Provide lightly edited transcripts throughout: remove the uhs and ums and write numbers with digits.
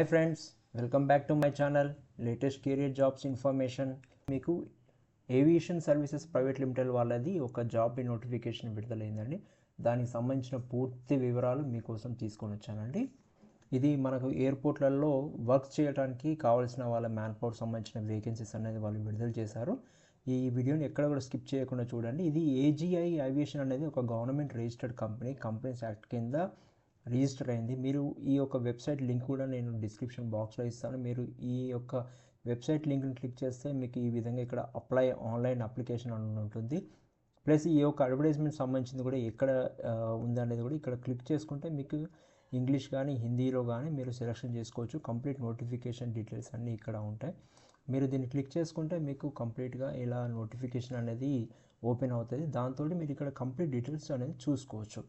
Hi friends, welcome back to my channel latest career jobs information. మీకు aviation services private limited వాళ్ళది ఒక job notification విడుదలైందండి. దానికి సంబంధించిన పూర్తి వివరాలు మీకోసం తీసుకొని వచ్చానండి. ఇది మనకు ఎయిర్పోర్ట్లలో వర్క్ చేయడానికి కావాల్సిన వాళ్ళ మ్యాన్ పవర్ సంబంధించిన వేకెన్సీస్ అనేది వాళ్ళు విడుదల చేశారు. ఈ వీడియోని ఎక్కడ కూడా స్కిప్ చేయకుండా చూడండి. ఇది ఏజీఐ ఏవియేషన్ అనేది ఒక గవర్నమెంట్ రిజిస్టర్డ్ కంపెనీస్ యాక్ట్ కింద రిజిస్టర్ అయింది. మీరు ఈ యొక్క వెబ్సైట్ లింక్ కూడా నేను డిస్క్రిప్షన్ బాక్స్లో ఇస్తాను. మీరు ఈ యొక్క వెబ్సైట్ లింక్ని క్లిక్ చేస్తే మీకు ఈ విధంగా ఇక్కడ అప్లై ఆన్లైన్ అప్లికేషన్ అని ఉంటుంది. ప్లస్ ఈ యొక్క అడ్వర్టైజ్మెంట్ సంబంధించింది కూడా ఎక్కడ ఉందనేది కూడా ఇక్కడ క్లిక్ చేసుకుంటే మీకు ఇంగ్లీష్ కానీ హిందీలో కానీ మీరు సెలెక్షన్ చేసుకోవచ్చు. కంప్లీట్ నోటిఫికేషన్ డీటెయిల్స్ అన్నీ ఇక్కడ ఉంటాయి. మీరు దీన్ని క్లిక్ చేసుకుంటే మీకు కంప్లీట్గా ఇలా నోటిఫికేషన్ అనేది ఓపెన్ అవుతుంది. దాంతో మీరు ఇక్కడ కంప్లీట్ డీటెయిల్స్ అనేది చూసుకోవచ్చు.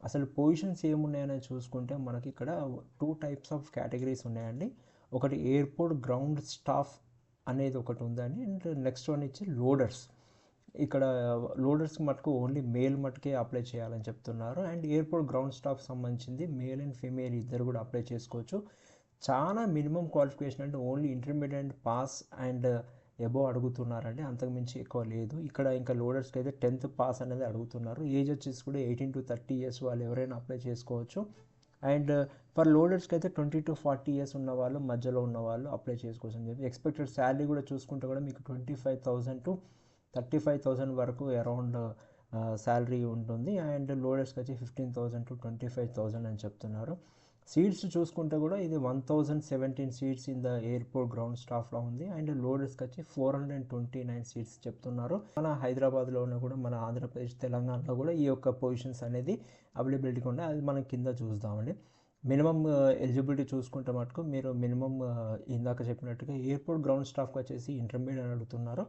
అసలు పొజిషన్స్ ఏమున్నాయని చూసుకుంటే మనకి ఇక్కడ 2 టైప్స్ ఆఫ్ కేటగిరీస్ ఉన్నాయండి. ఒకటి ఎయిర్పోర్ట్ గ్రౌండ్ స్టాఫ్ అనేది ఒకటి ఉందండి, అండ్ నెక్స్ట్ వన్ ఇచ్చి లోడర్స్. ఇక్కడ లోడర్స్కి మటుకు ఓన్లీ మేల్ మటుకే అప్లై చేయాలని చెప్తున్నారు. అండ్ ఎయిర్పోర్ట్ గ్రౌండ్ స్టాఫ్ సంబంధించింది మేల్ అండ్ ఫీమేల్ ఇద్దరు కూడా అప్లై చేసుకోవచ్చు. చాలా మినిమం క్వాలిఫికేషన్ అంటే only intermediate pass and above అడుగుతున్నారండి, అంతకుమించి ఎక్కువ లేదు. ఇక్కడ ఇంకా లోడర్స్కి అయితే 10th పాస్ అనేది అడుగుతున్నారు. ఏజ్ వచ్చేసి కూడా 18 to 30 years వాళ్ళు ఎవరైనా అప్లై చేసుకోవచ్చు. అండ్ ఫర్ లోడర్స్కి అయితే 20 to 40 years ఉన్న వాళ్ళు, మధ్యలో ఉన్న వాళ్ళు అప్లై చేసుకోవచ్చు అని చెప్పి. ఎక్స్పెక్టెడ్ శాలరీ కూడా చూసుకుంటే కూడా మీకు 25,000 to 35,000 వరకు అరౌండ్ శాలరీ ఉంటుంది. అండ్ లోడర్స్కి వచ్చి 15,000 to 25,000 అని చెప్తున్నారు. సీట్స్ చూసుకుంటే కూడా ఇది 1017 seats in the airport ground స్టాఫ్లో ఉంది. అండ్ లోడర్స్కి వచ్చి 429 సీట్స్ చెప్తున్నారు. మన హైదరాబాద్లోనే కూడా, మన ఆంధ్రప్రదేశ్, తెలంగాణలో కూడా ఈ యొక్క పొజిషన్స్ అనేది అవైలబిలిటీగా ఉన్నాయి. అది మనం కింద చూద్దామండి. మినిమం ఎలిజిబిలిటీ చూసుకుంటే మటుకు మీరు మినిమం ఇందాక చెప్పినట్టుగా ఎయిర్పోర్ట్ గ్రౌండ్ స్టాఫ్కి వచ్చేసి ఇంటర్మీడియట్ అడుగుతున్నారు.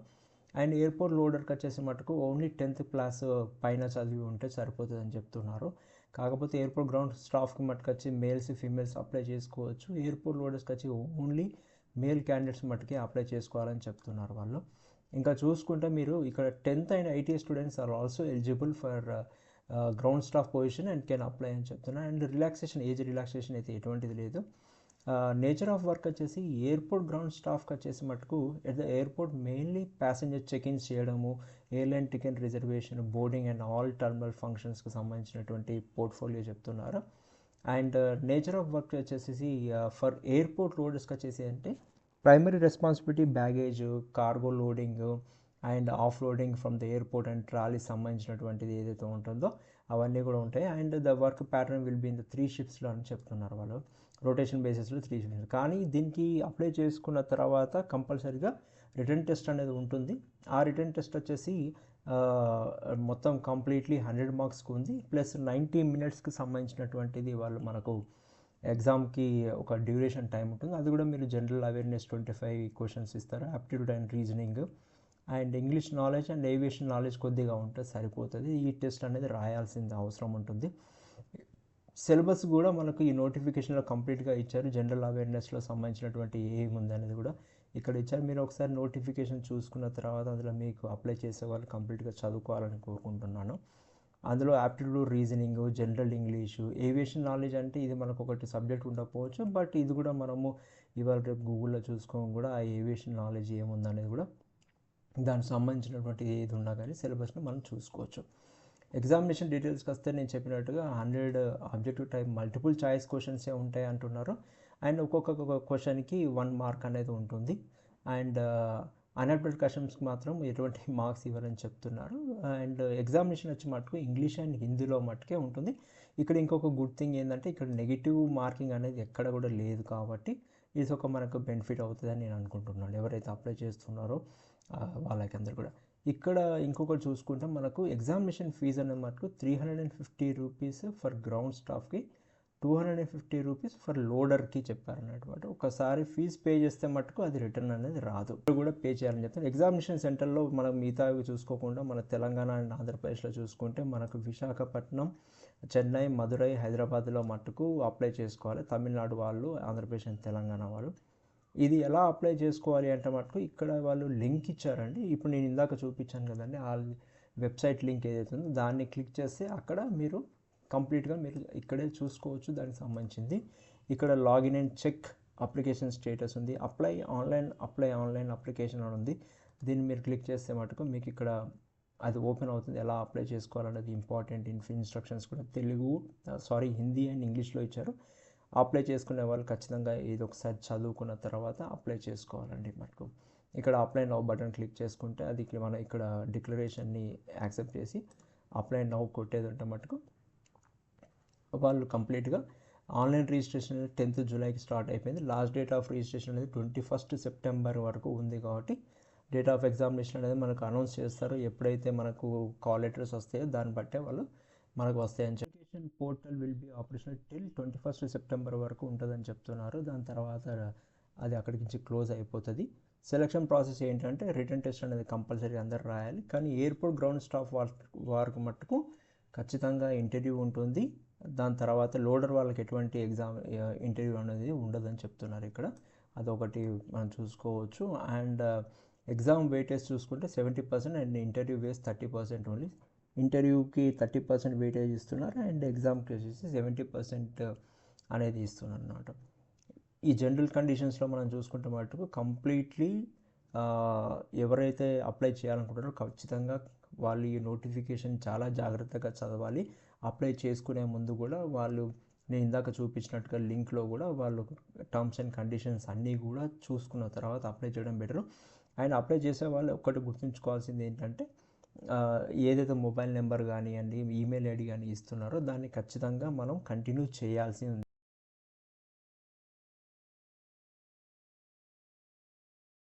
అండ్ ఎయిర్పోర్ట్ లోడర్కి వచ్చేసి మటుకు ఓన్లీ 10th క్లాస్ పైన చదివి ఉంటే సరిపోతుంది అని చెప్తున్నారు. కాకపోతే ఎయిర్పోర్ట్ గ్రౌండ్ స్టాఫ్కి మటుకు వచ్చి మేల్స్ ఫీమేల్స్ అప్లై చేసుకోవచ్చు. ఎయిర్పోర్ట్ లోడర్స్కి వచ్చి ఓన్లీ మేల్ క్యాండిడేట్స్ మటుకే అప్లై చేసుకోవాలని చెప్తున్నారు వాళ్ళు. ఇంకా చూసుకుంటే మీరు ఇక్కడ 10th and ITI students are also eligible for ground staff position and can apply అని చెప్తున్నారు. అండ్ రిలాక్సేషన్, ఏజ్ రిలాక్సేషన్ అయితే ఎటువంటిది లేదు. నేచర్ ఆఫ్ వర్క్ వచ్చేసి ఎయిర్పోర్ట్ గ్రౌండ్ స్టాఫ్కి వచ్చేసి మటుకు at the airport mainly passenger check in చేయడము, airline ticket reservation, boarding and all terminal ఫంక్షన్స్కి సంబంధించినటువంటి పోర్ట్ఫోలియో చెప్తున్నారు. అండ్ నేచర్ ఆఫ్ వర్క్ వచ్చేసి ఫర్ ఎయిర్పోర్ట్ లోడర్స్కి వచ్చేసి అంటే primary responsibility baggage, cargo loading and offloading from the airport and trolley సంబంధించినటువంటిది ఏదైతే ఉంటుందో అవన్నీ కూడా ఉంటాయి. And the work pattern will be in the 3 shiftsలో అని చెప్తున్నారు వాళ్ళు. రొటేషన్ బేసిస్లో 3 shifts. కానీ దీనికి అప్లై చేసుకున్న తర్వాత కంపల్సరీగా రిటర్న్ టెస్ట్ అనేది ఉంటుంది. ఆ రిటర్న్ టెస్ట్ వచ్చేసి మొత్తం కంప్లీట్లీ 100 మార్క్స్కి ఉంది. ప్లస్ 90 minutesకి సంబంధించినటువంటిది వాళ్ళు మనకు ఎగ్జామ్కి ఒక డ్యూరేషన్ టైం ఉంటుంది. అది కూడా మీరు జనరల్ అవేర్నెస్ 25 questions ఇస్తారు. Aptitude and reasoning and English knowledge and aviation knowledge కొద్దిగా ఉంటే సరిపోతుంది. ఈ టెస్ట్ అనేది రాయాల్సింది అవసరం ఉంటుంది. సిలబస్ కూడా మనకు ఈ నోటిఫికేషన్లో కంప్లీట్గా ఇచ్చారు. జనరల్ అవేర్నెస్లో సంబంధించినటువంటి ఏముంది అనేది కూడా ఇక్కడ ఇచ్చారు. మీరు ఒకసారి నోటిఫికేషన్ చూసుకున్న తర్వాత అందులో మీకు అప్లై చేసే వాళ్ళు కంప్లీట్గా చదువుకోవాలని కోరుకుంటున్నాను. అందులో aptitude, reasoning, general English, aviation knowledge అంటే ఇది మనకు ఒకటి సబ్జెక్ట్ ఉండకపోవచ్చు, బట్ ఇది కూడా మనము ఇవాళ రేపు గూగుల్లో చూసుకోవడం కూడా ఆ ఏవియేషన్ నాలెడ్జ్ ఏముందనేది కూడా దానికి సంబంధించినటువంటి ఏది ఉన్నా కానీ సిలబస్ని మనం చూసుకోవచ్చు. ఎగ్జామినేషన్ డీటెయిల్స్కి వస్తే నేను చెప్పినట్టుగా 100 ఆబ్జెక్టివ్ టైప్ మల్టిపుల్ చాయిస్ క్వశ్చన్సే ఉంటాయి అంటున్నారు. అండ్ ఒక్కొక్క క్వశ్చన్కి 1 మార్క్ అనేది ఉంటుంది. అండ్ అన్అప్డేటెడ్ క్వశ్చన్స్కి మాత్రం ఎటువంటి మార్క్స్ ఇవ్వాలని చెప్తున్నారు. అండ్ ఎగ్జామినేషన్ వచ్చి మటుకు ఇంగ్లీష్ అండ్ హిందీలో మటుకే ఉంటుంది. ఇక్కడ ఇంకొక గుడ్ థింగ్ ఏంటంటే ఇక్కడ నెగిటివ్ మార్కింగ్ అనేది ఎక్కడ కూడా లేదు, కాబట్టి ఇది ఒక మనకు బెనిఫిట్ అవుతుందని నేను అనుకుంటున్నాను ఎవరైతే అప్లై చేస్తున్నారో వాళ్ళకందరూ కూడా. ఇక్కడ ఇంకొకటి చూసుకుంటే మనకు ఎగ్జామినేషన్ ఫీజు అనేది మటుకు 350 రూపీస్ ఫర్ గ్రౌండ్ స్టాఫ్కి, 250 రూపీస్ ఫర్ లోడర్కి చెప్పారన్నమాట. ఒకసారి ఫీజు పే చేస్తే మటుకు అది రిటర్న్ అనేది రాదు, కూడా పే చేయాలని చెప్తారు. ఎగ్జామినేషన్ సెంటర్లో మనం మిగతా చూసుకోకుండా మన తెలంగాణ అండ్ ఆంధ్రప్రదేశ్లో చూసుకుంటే మనకు విశాఖపట్నం, చెన్నై, మదురై, హైదరాబాద్లో మటుకు అప్లై చేసుకోవాలి. తమిళనాడు వాళ్ళు, ఆంధ్రప్రదేశ్ అండ్ తెలంగాణ వాళ్ళు. ఇది ఎలా అప్లై చేసుకోవాలి అంటే మటుకు ఇక్కడ వాళ్ళు లింక్ ఇచ్చారండి. ఇప్పుడు నేను ఇందాక చూపించాను కదండి, ఆ వెబ్సైట్ లింక్ ఏదైతే ఉందో దాన్ని క్లిక్ చేస్తే అక్కడ మీరు కంప్లీట్గా మీరు ఇక్కడే చూసుకోవచ్చు దానికి సంబంధించింది. ఇక్కడ login and check application status ఉంది, అప్లై ఆన్లైన్ అప్లికేషన్ అని ఉంది. దీన్ని మీరు క్లిక్ చేస్తే మటుకు మీకు ఇక్కడ అది ఓపెన్ అవుతుంది. ఎలా అప్లై చేసుకోవాలనేది ఇంపార్టెంట్ ఇన్స్ట్రక్షన్స్ కూడా హిందీ అండ్ ఇంగ్లీష్లో ఇచ్చారు. అప్లై చేసుకునే వాళ్ళు ఖచ్చితంగా ఇది ఒకసారి చదువుకున్న తర్వాత అప్లై చేసుకోవాలండి. మటుకు ఇక్కడ అప్లై నౌ బటన్ క్లిక్ చేసుకుంటే అది మనం ఇక్కడ డిక్లరేషన్ని యాక్సెప్ట్ చేసి అప్లై నౌ కొట్టేది ఉంటే మటుకు వాళ్ళు కంప్లీట్గా ఆన్లైన్ రిజిస్ట్రేషన్ అనేది 10th జూలైకి స్టార్ట్ అయిపోయింది. లాస్ట్ డేట్ ఆఫ్ రిజిస్ట్రేషన్ అనేది 21st సెప్టెంబర్ వరకు ఉంది. కాబట్టి డేట్ ఆఫ్ ఎగ్జామినేషన్ అనేది మనకు అనౌన్స్ చేస్తారు. ఎప్పుడైతే మనకు కాల్ లెటర్స్ వస్తాయో దాన్ని బట్టే వాళ్ళు మనకు వస్తాయని చెప్పి portal will be operational till 21st September వరకు ఉంటుందని చెప్తున్నారు. దాని తర్వాత అది అక్కడికి నుంచి క్లోజ్ అయిపోతుంది. సెలక్షన్ ప్రాసెస్ ఏంటంటే రిటన్ టెస్ట్ అనేది కంపల్సరీ అందరు రాయాలి. కానీ ఎయిర్పోర్ట్ గ్రౌండ్ స్టాఫ్ వారికి మట్టుకు ఖచ్చితంగా ఇంటర్వ్యూ ఉంటుంది. దాని తర్వాత లోడర్ వాళ్ళకి ఎటువంటి ఇంటర్వ్యూ అనేది ఉండదని చెప్తున్నారు ఇక్కడ. అదొకటి మనం చూసుకోవచ్చు. అండ్ ఎగ్జామ్ వెయిటేజ్ చూసుకుంటే 70% అండ్ ఇంటర్వ్యూ వేస్ 30% ఓన్లీ. ఇంటర్వ్యూకి 30% వెయిటేజ్ ఇస్తున్నారు అండ్ ఎగ్జామ్కి వచ్చేసి 70% అనేది ఇస్తున్నారు అన్నమాట. ఈ జనరల్ కండిషన్స్లో మనం చూసుకుంటే మటుకు కంప్లీట్లీ ఎవరైతే అప్లై చేయాలనుకుంటారో ఖచ్చితంగా వాళ్ళు ఈ నోటిఫికేషన్ చాలా జాగ్రత్తగా చదవాలి. అప్లై చేసుకునే ముందు కూడా వాళ్ళు నేను ఇందాక చూపించినట్టుగా లింక్లో కూడా వాళ్ళు టర్మ్స్ అండ్ కండిషన్స్ అన్నీ కూడా చూసుకున్న తర్వాత అప్లై చేయడం బెటరు. అండ్ అప్లై చేసే వాళ్ళు ఒక్కటి గుర్తుంచుకోవాల్సింది ఏంటంటే ఏదైతే మొబైల్ నెంబర్ కానివ్వండి, ఈమెయిల్ ఐడి కానీ ఇస్తున్నారో దాన్ని ఖచ్చితంగా మనం కంటిన్యూ చేయాల్సి ఉంది.